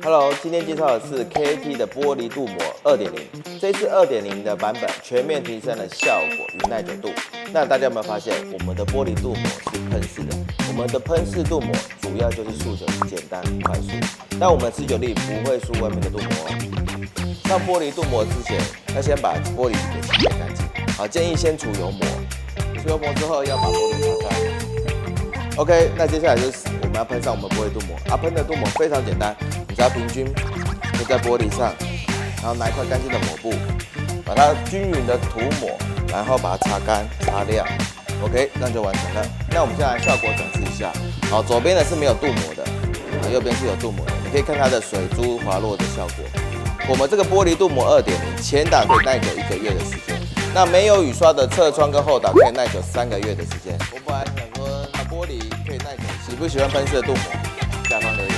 Hello， 今天介绍的是 KAT 的玻璃镀膜2.0。这次2.0的版本全面提升了效果与耐久度。那大家有没有发现，我们的玻璃镀膜是喷式的？我们的喷式镀膜主要就是诉求简单快速，但我们持久力不会输外面的镀膜哦。上玻璃镀膜之前，要先把玻璃给清洁干净。好，建议先除油膜，除油膜之后要把玻璃擦干。OK， 那接下来就是我们要喷上我们玻璃镀膜。喷的镀膜非常简单，你只要平均涂在玻璃上，然后拿一块干净的抹布，把它均匀的涂抹，然后把它擦干、擦亮。OK， 这样就完成了。那我们现在效果展示一下。好，左边的是没有镀膜的，右边是有镀膜的。你可以看它的水珠滑落的效果。我们这个玻璃镀膜2.0，前挡可以耐久1个月的时间。那没有雨刷的侧窗跟后挡可以耐久3个月的时间。我本来想说，玻璃可以耐久，喜不喜欢喷式的镀膜？下方留言。